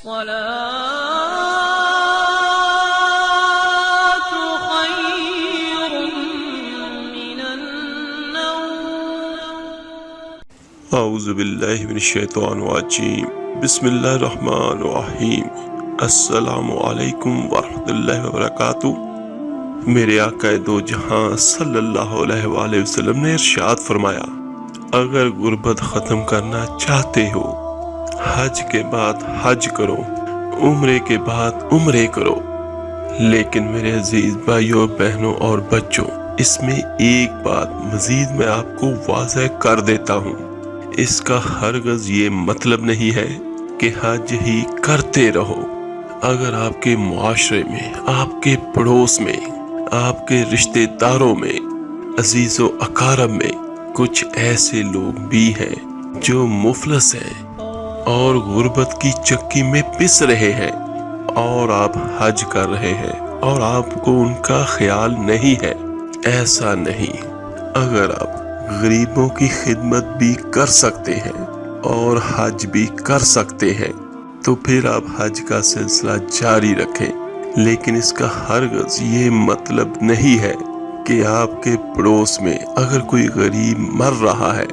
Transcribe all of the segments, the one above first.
الصلاة خير من النوم. اعوذ باللہ من الشیطان الرجیم. بسم اللہ الرحمن الرحیم. السلام علیکم ورحمۃ اللہ وبرکاتہ. میرے آقا دو جہاں صلی اللہ علیہ وآلہ وسلم نے ارشاد فرمایا، اگر غربت ختم کرنا چاہتے ہو، حج کے بعد حج کرو، عمرے کے بعد عمرے کرو. لیکن میرے عزیز بھائیوں، بہنوں اور بچوں، اس میں ایک بات مزید میں آپ کو واضح کر دیتا ہوں. اس کا ہرگز یہ مطلب نہیں ہے کہ حج ہی کرتے رہو. اگر آپ کے معاشرے میں، آپ کے پڑوس میں، آپ کے رشتہ داروں میں، عزیز و اقارب میں کچھ ایسے لوگ بھی ہیں جو مفلس ہیں اور غربت کی چکی میں پس رہے ہیں، اور آپ حج کر رہے ہیں اور آپ کو ان کا خیال نہیں ہے، ایسا نہیں. اگر آپ غریبوں کی خدمت بھی کر سکتے ہیں اور حج بھی کر سکتے ہیں تو پھر آپ حج کا سلسلہ جاری رکھیں. لیکن اس کا ہرگز یہ مطلب نہیں ہے کہ آپ کے پڑوس میں اگر کوئی غریب مر رہا ہے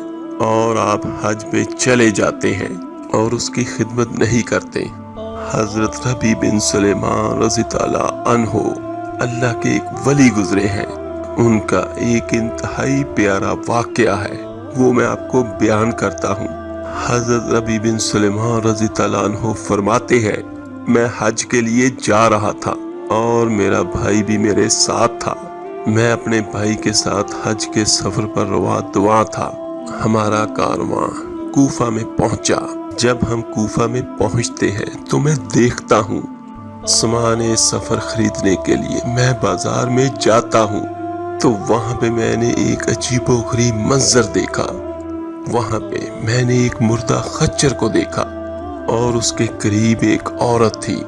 اور آپ حج پہ چلے جاتے ہیں اور اس کی خدمت نہیں کرتے. حضرت ربی بن سلیمان رضی اللہ عنہ اللہ کے ایک ولی گزرے ہیں. ان کا ایک انتہائی پیارا واقعہ ہے، وہ میں آپ کو بیان کرتا ہوں. حضرت ربی بن سلیمان رضی اللہ عنہ فرماتے ہیں، میں حج کے لیے جا رہا تھا اور میرا بھائی بھی میرے ساتھ تھا. میں اپنے بھائی کے ساتھ حج کے سفر پر رواں تھا. ہمارا کارواں کوفہ میں پہنچا. جب ہم کوفہ میں پہنچتے ہیں تو میں دیکھتا ہوں سامان سفر خریدنے کے لیے میں بازار میں جاتا ہوں تو وہاں پہ میں نے ایک عجیب و غریب منظر دیکھا. وہاں پہ میں نے ایک مردہ خچر کو دیکھا اور اس کے قریب ایک عورت تھی.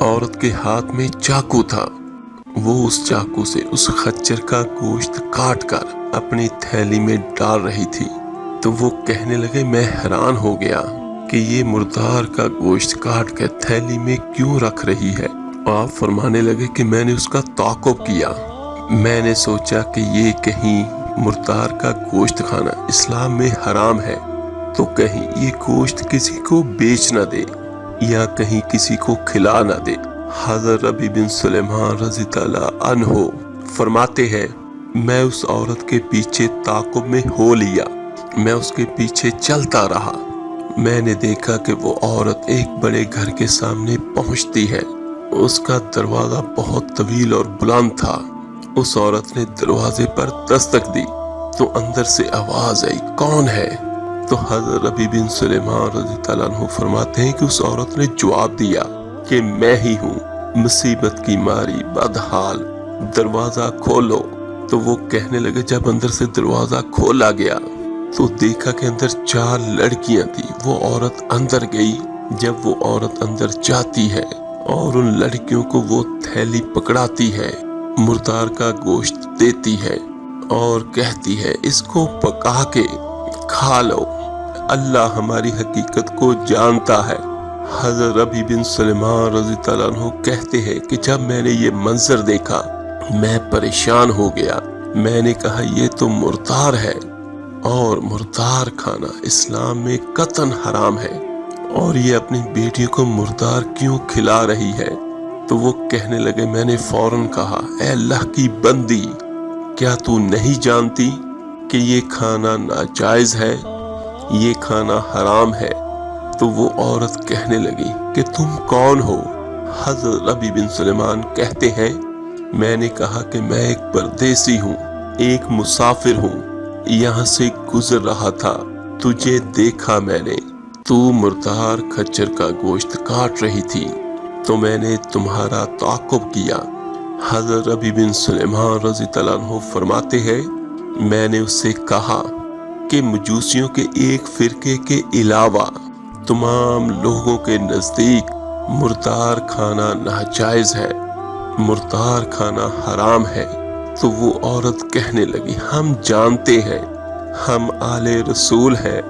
عورت کے ہاتھ میں چاقو تھا. وہ اس چاقو سے اس خچر کا گوشت کاٹ کر اپنی تھیلی میں ڈال رہی تھی. تو وہ کہنے لگے، میں حیران ہو گیا کہ یہ مردار کا گوشت کاٹ کے تھیلی میں کیوں رکھ رہی ہے. آپ فرمانے لگے کہ میں نے اس کا تعاقب کیا. میں نے سوچا کہ یہ کہیں مردار کا گوشت کھانا اسلام میں حرام ہے تو کہیں یہ گوشت کسی کو بیچ نہ دے یا کہیں کسی کو کھلا نہ دے. حضرت ربی بن سلیمان رضی اللہ عنہ فرماتے ہیں، میں اس عورت کے پیچھے تعاقب میں ہو لیا. میں اس کے پیچھے چلتا رہا. میں نے دیکھا کہ وہ عورت ایک بڑے گھر کے سامنے پہنچتی ہے. اس کا دروازہ بہت طویل اور بلند تھا. اس عورت نے دروازے پر دستک دی تو اندر سے آواز آئی، کون ہے؟ تو حضرت ربی بن سلیمان رضی اللہ عنہ فرماتے ہیں کہ اس عورت نے جواب دیا کہ میں ہی ہوں، مصیبت کی ماری بدحال، دروازہ کھولو. تو وہ کہنے لگے، جب اندر سے دروازہ کھولا گیا تو دیکھا کہ اندر 4 لڑکیاں تھیں. وہ عورت اندر گئی. جب وہ عورت اندر جاتی ہے اور ان لڑکیوں کو وہ تھیلی پکڑاتی ہے، مردار کا گوشت دیتی ہے اور کہتی ہے، اس کو پکا کے کھا لو، اللہ ہماری حقیقت کو جانتا ہے. حضرت ربی بن سلیمان رضی اللہ عنہ کہتے ہیں کہ جب میں نے یہ منظر دیکھا میں پریشان ہو گیا. میں نے کہا، یہ تو مردار ہے اور مردار کھانا اسلام میں قطعاً حرام ہے، اور یہ اپنی بیٹیوں کو مردار کیوں کھلا رہی ہے؟ تو وہ کہنے لگے، میں نے فوراً کہا، اے اللہ کی بندی، کیا تو نہیں جانتی کہ یہ کھانا ناجائز ہے، یہ کھانا حرام ہے؟ تو وہ عورت کہنے لگی کہ تم کون ہو؟ حضرت ربی بن سلیمان کہتے ہیں، میں نے کہا کہ میں ایک پردیسی ہوں، ایک مسافر ہوں، یہاں سے گزر رہا تھا، تجھے دیکھا میں نے، تو مردار خچر کا گوشت کاٹ رہی تھی تو میں نے تمہارا تعاقب کیا. حضرت ربی بن سلیمان رضی اللہ عنہ فرماتے ہیں، میں نے اس سے کہا کہ مجوسیوں کے ایک فرقے کے علاوہ تمام لوگوں کے نزدیک مردار کھانا ناجائز ہے، مردار کھانا حرام ہے. تو وہ عورت کہنے لگی، ہم جانتے ہیں، ہم آل رسول ہیں،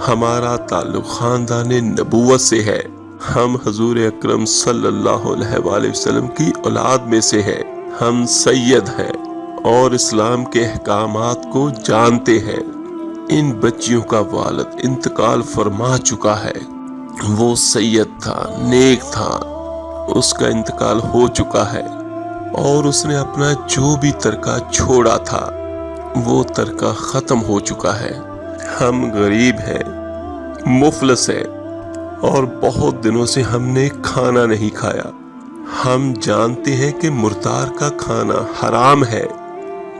ہمارا تعلق خاندان نبوت سے ہے، ہم حضور اکرم صلی اللہ علیہ وآلہ وسلم کی اولاد میں سے ہے، ہم سید ہیں اور اسلام کے احکامات کو جانتے ہیں۔ ان بچیوں کا والد انتقال فرما چکا ہے، وہ سید تھا، نیک تھا، اس کا انتقال ہو چکا ہے اور اس نے اپنا جو بھی ترکہ چھوڑا تھا وہ ترکہ ختم ہو چکا ہے۔ ہم غریب ہیں، مفلس ہیں اور بہت دنوں سے ہم نے کھانا نہیں کھایا۔ ہم جانتے ہیں کہ مردار کا کھانا حرام ہے،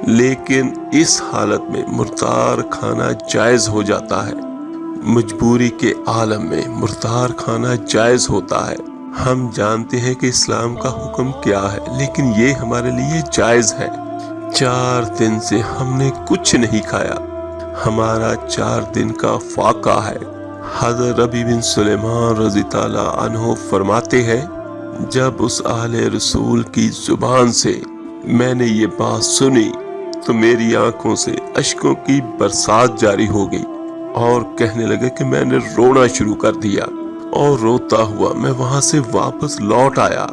لیکن اس حالت میں مردار کھانا جائز ہو جاتا ہے۔ مجبوری کے عالم میں مردار کھانا جائز ہوتا ہے۔ ہم جانتے ہیں کہ اسلام کا حکم کیا ہے، لیکن یہ ہمارے لیے جائز ہے۔ 4 دن سے ہم نے کچھ نہیں کھایا، ہمارا 4 دن کا فاقہ ہے۔ حضرت ربی بن سلیمان رضی تعالیٰ عنہ فرماتے ہیں، جب اس اہل رسول کی زبان سے میں نے یہ بات سنی تو میری آنکھوں سے اشکوں کی برسات جاری ہو گئی اور کہنے لگے کہ میں نے رونا شروع کر دیا، اور روتا ہوا میں وہاں سے واپس لوٹ آیا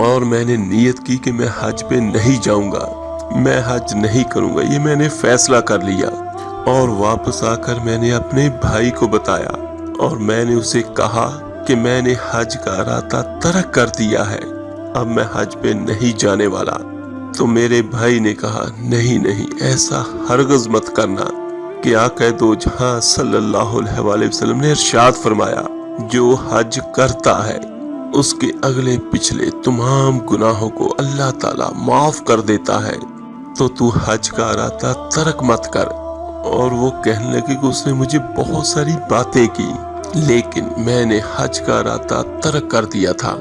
اور میں نے نیت کی کہ میں حج پہ نہیں جاؤں گا، میں حج نہیں کروں گا، یہ میں نے فیصلہ کر لیا۔ اور واپس آ کر میں نے اپنے بھائی کو بتایا اور میں نے اسے کہا کہ میں نے حج کا ارادہ ترک کر دیا ہے، اب میں حج پہ نہیں جانے والا۔ تو میرے بھائی نے کہا، نہیں نہیں، ایسا ہرگز مت کرنا، کہ آقا دو جہاں صلی اللہ علیہ وآلہ وسلم نے ارشاد فرمایا، جو حج کرتا ہے اس کے اگلے پچھلے تمام گناہوں کو اللہ تعالیٰ معاف کر دیتا ہے، تو حج کا ارادہ ترک مت کر۔ اور وہ کہنے لگے کہ اس نے مجھے بہت ساری باتیں کی، لیکن میں نے حج کا ارادہ ترک کر دیا تھا۔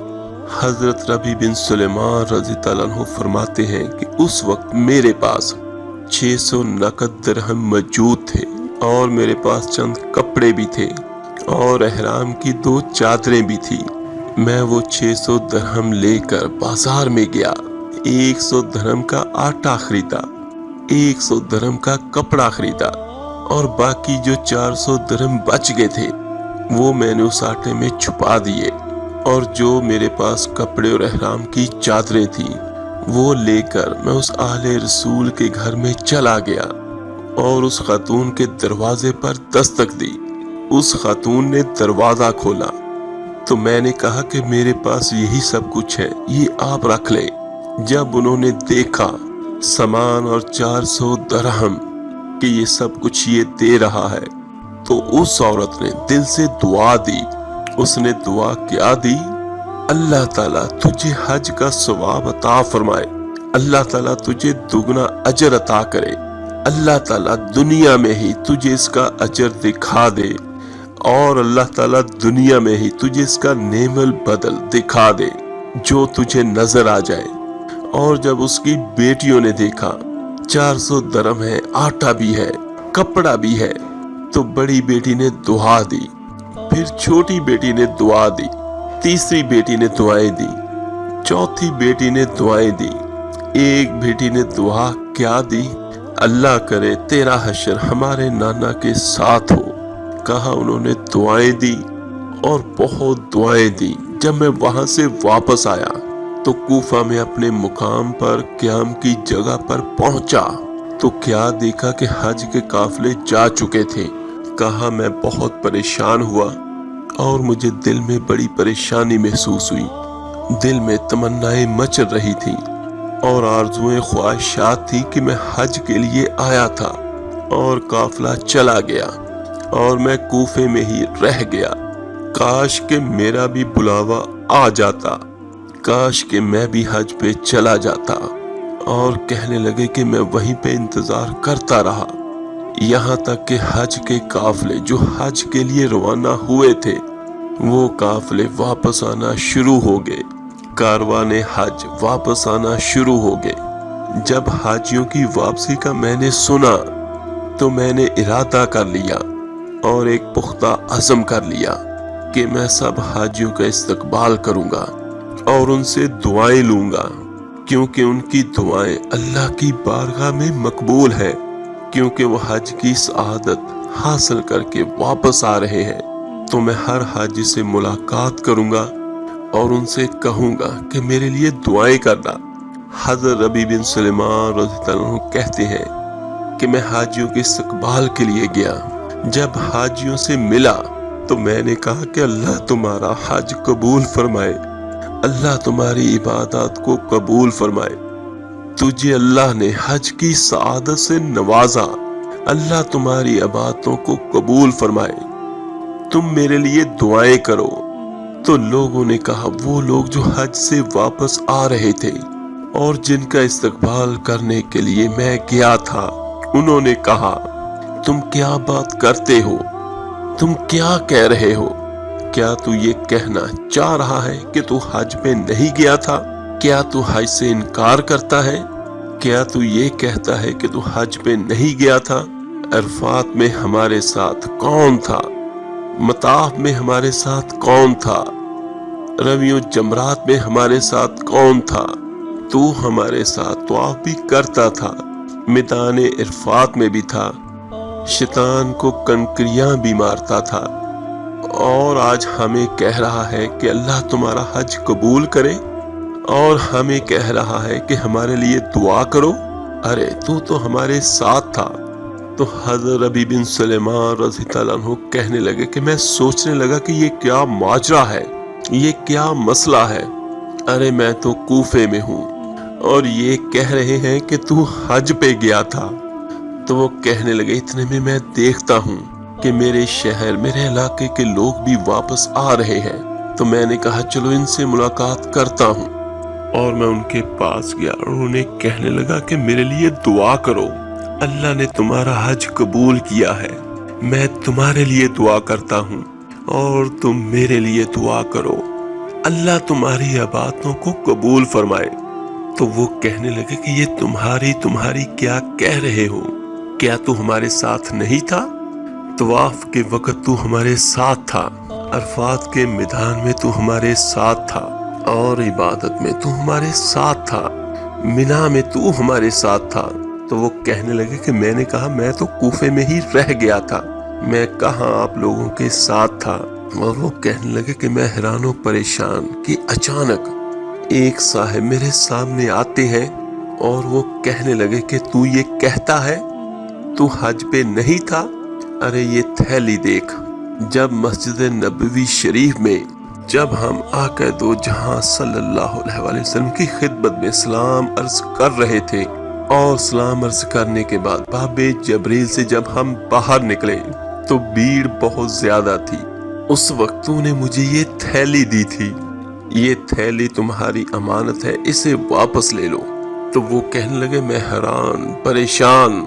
حضرت ربی بن سلیمان رضی اللہ عنہ فرماتے ہیں کہ اس وقت میرے پاس 600 نقد درہم موجود تھے اور میرے پاس چند کپڑے بھی تھے اور احرام کی 2 چادریں بھی تھی۔ میں وہ 600 درہم لے کر بازار میں گیا، 100 درہم کا آٹا خریدا، 100 درہم کا کپڑا خریدا اور باقی جو 400 درہم بچ گئے تھے وہ میں نے اس آٹے میں چھپا دیے، اور جو میرے پاس کپڑے اور احرام کی چادریں تھیں وہ لے کر میں اس اہل رسول کے گھر میں چلا گیا اور اس خاتون کے دروازے پر دستک دی۔ اس خاتون نے دروازہ کھولا تو میں نے کہا کہ میرے پاس یہی سب کچھ ہے، یہ آپ رکھ لیں۔ جب انہوں نے دیکھا سامان اور 400 درہم کہ یہ سب کچھ یہ دے رہا ہے، تو اس عورت نے دل سے دعا دی۔ اس نے دعا کیا دی، اللہ تعالیٰ تجھے حج کا ثواب عطا فرمائے، اللہ تعالیٰ تجھے دگنا اجر عطا کرے، اللہ تعالیٰ دنیا میں ہی تجھے اس کا اجر دکھا دے، اور اللہ تعالیٰ دنیا میں ہی تجھے اس کا نعم البدل دکھا دے جو تجھے نظر آ جائے۔ اور جب اس کی بیٹیوں نے دیکھا 400 درہم ہے، آٹا بھی ہے، کپڑا بھی ہے، تو بڑی بیٹی نے دعا دی، پھر چھوٹی بیٹی نے دعا دی، تیسری بیٹی نے دعائیں دی، چوتھی بیٹی نے دعائیں دی، ایک بیٹی نے دعا کیا دی، اللہ کرے تیرا حشر ہمارے نانا کے ساتھ ہو۔ کہا انہوں نے دعائیں دی اور بہت دعائیں دی۔ جب میں وہاں سے واپس آیا تو کوفہ میں اپنے مقام پر قیام کی جگہ پر پہنچا تو کیا دیکھا کہ حج کے قافلے جا چکے تھے۔ کہا میں بہت پریشان ہوا اور مجھے دل میں بڑی پریشانی محسوس ہوئی، دل میں تمنائیں مچل رہی تھی اور آرزویں خواہشات تھی کہ میں حج کے لیے آیا تھا اور قافلہ چلا گیا اور میں کوفے میں ہی رہ گیا۔ کاش کہ میرا بھی بلاوا آ جاتا، کاش کہ میں بھی حج پہ چلا جاتا۔ اور کہنے لگے کہ میں وہیں پہ انتظار کرتا رہا یہاں تک کہ حج کے قافلے جو حج کے لیے روانہ ہوئے تھے وہ قافلے واپس آنا شروع ہو گئے، کاروان حج واپس آنا شروع ہو گئے۔ جب حاجیوں کی واپسی کا میں نے سنا تو میں نے ارادہ کر لیا اور ایک پختہ عزم کر لیا کہ میں سب حاجیوں کا استقبال کروں گا اور ان سے دعائیں لوں گا، کیونکہ ان کی دعائیں اللہ کی بارگاہ میں مقبول ہے، کیونکہ وہ حج کی سعادت حاصل کر کے واپس آ رہے ہیں۔ تو میں ہر حاجی سے ملاقات کروں گا اور ان سے کہوں گا کہ میرے لیے دعائیں کرنا۔ حضرت ربی بن سلیمان رضی اللہ عنہ کہتے ہیں کہ میں حاجیوں کے استقبال کے لیے گیا۔ جب حاجیوں سے ملا تو میں نے کہا کہ اللہ تمہارا حج قبول فرمائے، اللہ تمہاری عبادات کو قبول فرمائے، تجھے اللہ نے حج کی سعادت سے نوازا، اللہ تمہاری عبادتوں کو قبول فرمائے، تم میرے لیے دعائیں کرو۔ تو لوگوں نے کہا، وہ لوگ جو حج سے واپس آ رہے تھے اور جن کا استقبال کرنے کے لیے میں گیا تھا، انہوں نے کہا، تم کیا بات کرتے ہو؟ تم کیا کہہ رہے ہو؟ کیا تو یہ کہنا چاہ رہا ہے کہ تو حج پہ نہیں گیا تھا؟ کیا تو حج سے انکار کرتا ہے؟ کیا تو یہ کہتا ہے کہ تو حج پہ نہیں گیا تھا؟ عرفات میں ہمارے ساتھ کون تھا؟ مطاف میں ہمارے ساتھ کون تھا؟ رمیوں جمرات میں ہمارے ساتھ کون تھا؟ تو ہمارے ساتھ طواف بھی کرتا تھا، میدان عرفات میں بھی تھا، شیطان کو کنکریاں بھی مارتا تھا، اور آج ہمیں کہہ رہا ہے کہ اللہ تمہارا حج قبول کرے، اور ہمیں کہہ رہا ہے کہ ہمارے لیے دعا کرو۔ ارے تو ہمارے ساتھ تھا۔ تو حضرت ربی بن سلیمان رضی اللہ عنہ کہنے لگے کہ میں سوچنے لگا کہ یہ کیا ماجرا ہے، یہ کیا مسئلہ ہے۔ ارے میں تو کوفے میں ہوں اور یہ کہہ رہے ہیں کہ تو حج پہ گیا تھا۔ تو وہ کہنے لگے، اتنے میں دیکھتا ہوں کہ میرے شہر، میرے علاقے کے لوگ بھی واپس آ رہے ہیں، تو میں نے کہا چلو ان سے ملاقات کرتا ہوں، اور میں ان کے پاس گیا اور انہیں کہنے لگا کہ میرے لیے دعا کرو، اللہ نے تمہارا حج قبول کیا ہے، میں تمہارے لیے دعا کرتا ہوں اور تم میرے لیے دعا کرو، اللہ تمہاری عبادتوں کو قبول فرمائے۔ تو وہ کہنے لگے کہ یہ تمہاری کیا کہہ رہے ہو؟ کیا تو ہمارے ساتھ نہیں تھا؟ طواف کے وقت تو ہمارے ساتھ تھا، عرفات کے میدان میں تو ہمارے ساتھ تھا، اور عبادت میں تو ہمارے ساتھ تھا، مینا میں تو ہمارے ساتھ تھا۔ تو وہ کہنے لگے کہ میں نے کہا میں تو کوفے میں ہی رہ گیا تھا، میں کہاں آپ لوگوں کے ساتھ تھا۔ اور وہ کہنے لگے کہ میں حیران و پریشان کہ اچانک ایک صاحب میرے سامنے آتے ہیں اور وہ کہنے لگے کہ تو یہ کہتا ہے تو حج پہ نہیں تھا؟ ارے یہ تھیلی دیکھ۔ جب مسجد نبوی شریف میں جب ہم آقا دو جہاں صلی اللہ علیہ وآلہ وسلم کی خدمت میں سلام عرض کر رہے تھے، اور سلام عرض کرنے کے بعد باب جبریل سے جب ہم باہر نکلے تو بھیڑ بہت زیادہ تھی، اس وقت تو نے مجھے یہ تھیلی دی تھی، یہ تھیلی تمہاری امانت ہے، اسے واپس لے لو۔ تو وہ کہنے لگے میں حیران پریشان۔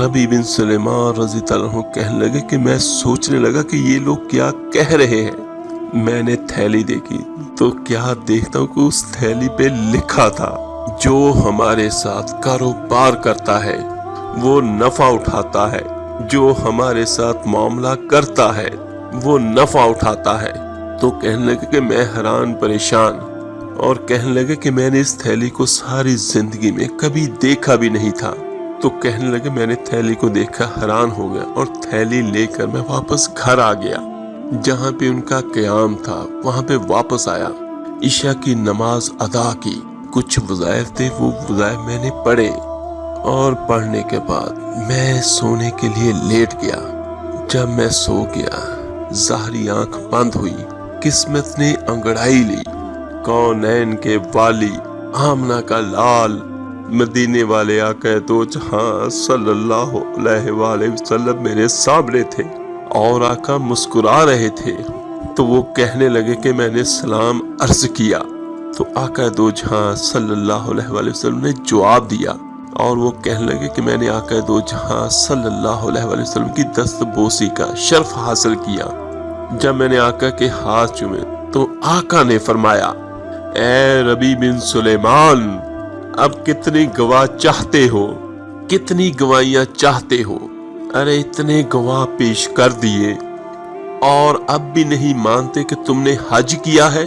ربی بن سلیمان رضی اللہ عنہ کہنے لگے کہ میں سوچنے لگا کہ یہ لوگ کیا کہہ رہے ہیں۔ میں نے تھیلی دیکھی تو کیا دیکھتا ہوں کہ اس تھیلی پہ لکھا تھا، جو ہمارے ساتھ کاروبار کرتا ہے وہ نفع اٹھاتا ہے، جو ہمارے ساتھ معاملہ کرتا ہے وہ نفع اٹھاتا ہے۔ تو کہنے لگے کہ میں حیران پریشان، اور کہنے لگے کہ میں نے اس تھیلی کو ساری زندگی میں کبھی دیکھا بھی نہیں تھا۔ تو کہنے لگے میں نے تھیلی کو دیکھا حیران ہو گیا، اور تھیلی لے کر میں واپس گھر آ گیا، جہاں پہ ان کا قیام تھا وہاں پہ واپس آیا، عشاء کی نماز ادا کی، کچھ وظائف تھے وہ وظائف میں نے پڑھے، اور پڑھنے کے بعد میں سونے کے لیے لیٹ گیا۔ جب میں سو گیا، ظاہری آنکھ بند ہوئی، قسمت نے انگڑائی لی، کونین کے والی، آمنہ کا لال، مدینے والے آقا دو جہاں صلی اللہ علیہ وآلہ وسلم میرے سامنے تھے، اور آقا مسکرا رہے تھے۔ تو وہ کہنے لگے کہ میں نے سلام عرض کیا، تو آقا دو جہاں صلی اللہ علیہ وآلہ وسلم نے جواب دیا، اور وہ کہنے لگے کہ میں نے آقا دو جہاں صلی اللہ علیہ وآلہ وسلم کی دست بوسی کا شرف حاصل کیا۔ جب میں نے آقا کے ہاتھ چومے تو آقا نے فرمایا، اے ربی بن سلیمان، اب کتنی گواہ چاہتے ہو، کتنی گواہیاں چاہتے ہو؟ ارے اتنے گواہ پیش کر دیے، اور اب بھی نہیں مانتے کہ تم نے حج کیا ہے؟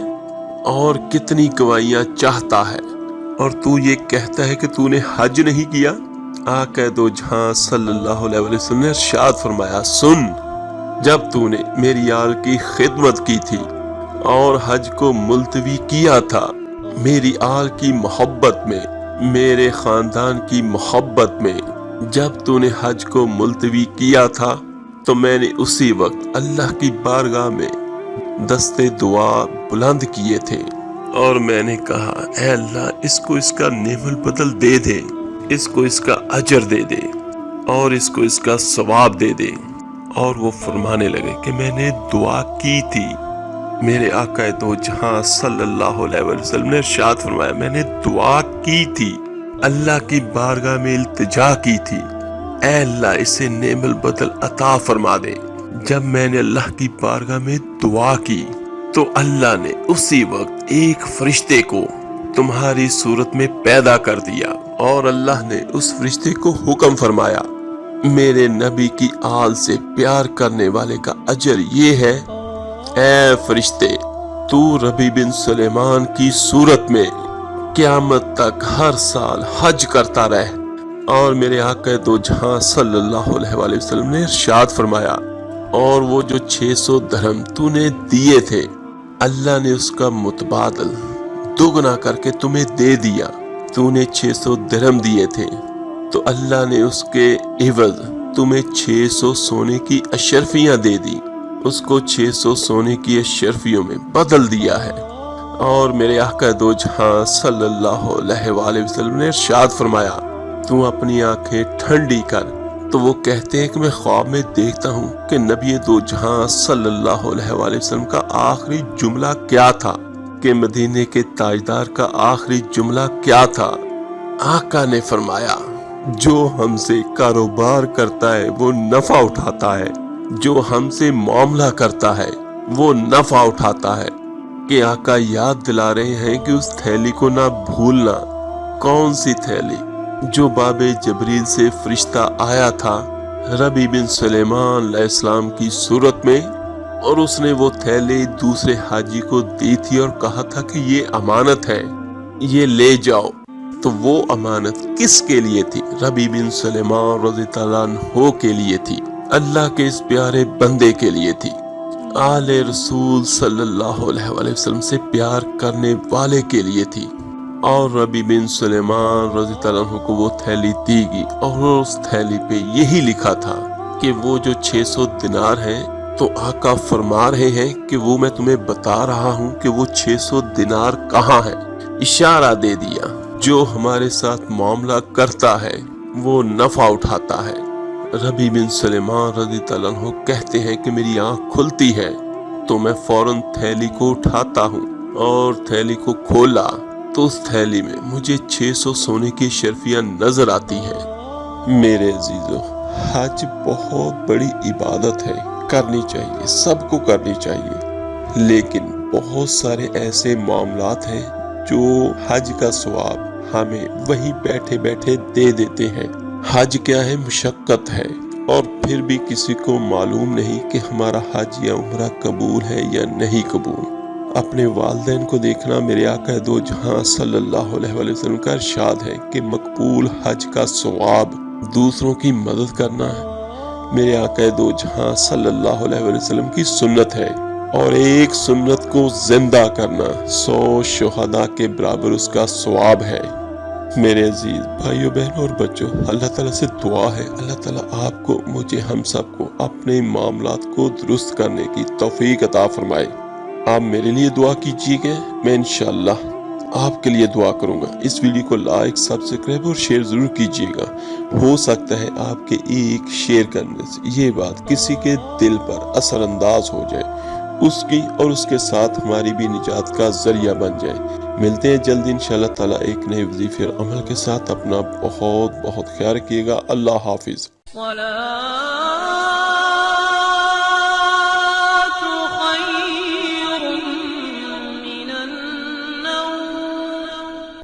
اور کتنی گواہیاں چاہتا ہے، اور تو یہ کہتا ہے کہ تو نے حج نہیں کیا؟ آقا دو جہاں صلی اللہ علیہ وسلم نے ارشاد فرمایا، سن، جب تو نے میری آل کی خدمت کی تھی اور حج کو ملتوی کیا تھا، میری آل کی محبت میں، میرے خاندان کی محبت میں جب تو نے حج کو ملتوی کیا تھا تو میں نے اسی وقت اللہ کی بارگاہ میں دستے دعا بلند کیے تھے اور میں نے کہا اے اللہ اس کو اس کا نعم البدل دے دے، اس کو اس کا اجر دے دے اور اس کو اس کا ثواب دے دے۔ اور وہ فرمانے لگے کہ میں نے دعا کی تھی۔ میرے آقا دو جہاں صلی اللہ علیہ وسلم نے ارشاد فرمایا میں نے دعا کی تھی، اللہ کی بارگاہ میں التجا کی تھی، اے اللہ اسے نعم البدل عطا فرما دے۔ جب میں نے اللہ کی بارگاہ میں دعا کی تو اللہ نے اسی وقت ایک فرشتے کو تمہاری صورت میں پیدا کر دیا اور اللہ نے اس فرشتے کو حکم فرمایا میرے نبی کی آل سے پیار کرنے والے کا اجر یہ ہے، اے فرشتے تو ربی بن سلیمان کی صورت میں قیامت تک ہر سال حج کرتا رہ۔ اور میرے آقا دو جہاں صلی اللہ علیہ وآلہ وسلم نے ارشاد فرمایا اور وہ جو 600 درہم تو نے دیے تھے اللہ نے اس کا متبادل دوگنا کر کے تمہیں دے دیا۔ تو نے 600 درہم دیے تھے تو اللہ نے اس کے عوض تمہیں 600 سونے کی اشرفیاں دے دی، اس کو 600 سونے کی اشرفیوں میں بدل دیا ہے۔ اور میرے آقا دو جہاں صلی اللہ علیہ وآلہ وسلم نے ارشاد فرمایا تو اپنی آنکھیں ٹھنڈی کر، تو وہ کہتے ہیں کہ میں خواب میں دیکھتا ہوں کہ نبی دو جہاں صلی اللہ علیہ وآلہ وسلم کا آخری جملہ کیا تھا، کہ مدینے کے تاجدار کا آخری جملہ کیا تھا۔ آقا نے فرمایا جو ہم سے کاروبار کرتا ہے وہ نفع اٹھاتا ہے، جو ہم سے معاملہ کرتا ہے وہ نفع اٹھاتا ہے۔ کہ آقا یاد دلا رہے ہیں کہ اس تھیلی کو نہ بھولنا۔ کون سی تھیلی؟ جو باب جبریل سے فرشتہ آیا تھا ربی بن سلیمان علیہ السلام کی صورت میں، اور اس نے وہ تھیلی دوسرے حاجی کو دی تھی اور کہا تھا کہ یہ امانت ہے، یہ لے جاؤ۔ تو وہ امانت کس کے لیے تھی؟ ربی بن سلیمان رضی اللہ عنہ کے لیے تھی، اللہ کے اس پیارے بندے کے لیے تھی، آل رسول صلی اللہ علیہ وآلہ وسلم سے پیار کرنے والے کے لیے تھی۔ اور ربی بن سلیمان رضی اللہ عنہ کو وہ تھیلی دی گئی اور اس تھیلی پہ یہی لکھا تھا کہ وہ جو 600 دینار ہیں، تو آقا فرما رہے ہیں کہ وہ میں تمہیں بتا رہا ہوں کہ وہ 600 دینار کہاں ہے۔ اشارہ دے دیا جو ہمارے ساتھ معاملہ کرتا ہے وہ نفع اٹھاتا ہے۔ ربی بن سلیمان رضی اللہ عنہ کہتے ہیں کہ میری آنکھ کھلتی ہے تو میں فوراً تھیلی کو اٹھاتا ہوں اور تھیلی کو کھولا تو اس تھیلی میں مجھے 600 سونے کی اشرفیاں نظر آتی ہیں۔ میرے عزیزو، حج بہت بڑی عبادت ہے، کرنی چاہیے، سب کو کرنی چاہیے، لیکن بہت سارے ایسے معاملات ہیں جو حج کا ثواب ہمیں وہیں بیٹھے بیٹھے دے دیتے ہیں۔ حج کیا ہے؟ مشقت ہے، اور پھر بھی کسی کو معلوم نہیں کہ ہمارا حج یا عمرہ قبول ہے یا نہیں قبول۔ اپنے والدین کو دیکھنا، میرے آقا دو جہاں صلی اللہ علیہ وآلہ وسلم کا ارشاد ہے کہ مقبول حج کا ثواب دوسروں کی مدد کرنا ہے، میرے آقا دو جہاں صلی اللہ علیہ وآلہ وسلم کی سنت ہے، اور ایک سنت کو زندہ کرنا 100 شہداء کے برابر اس کا ثواب ہے۔ میرے عزیز بھائیو بہنوں اور بچوں، اللہ تعالیٰ سے دعا ہے اللہ تعالیٰ آپ کو، مجھے، ہم سب کو اپنے معاملات کو درست کرنے کی توفیق عطا فرمائے۔ آپ میرے لیے دعا کیجیے گا، میں انشاءاللہ آپ کے لیے دعا کروں گا۔ اس ویڈیو کو لائک، سبسکرائب اور شیئر ضرور کیجیے گا۔ ہو سکتا ہے آپ کے ایک شیئر کرنے سے یہ بات کسی کے دل پر اثر انداز ہو جائے، اس کی اور اس کے ساتھ ہماری بھی نجات کا ذریعہ بن جائے۔ ملتے ہیں جلد انشاءاللہ تعالیٰ ایک نئے وظیفے اور عمل کے ساتھ۔ اپنا بہت بہت خیال رکھیے گا۔ اللہ حافظ۔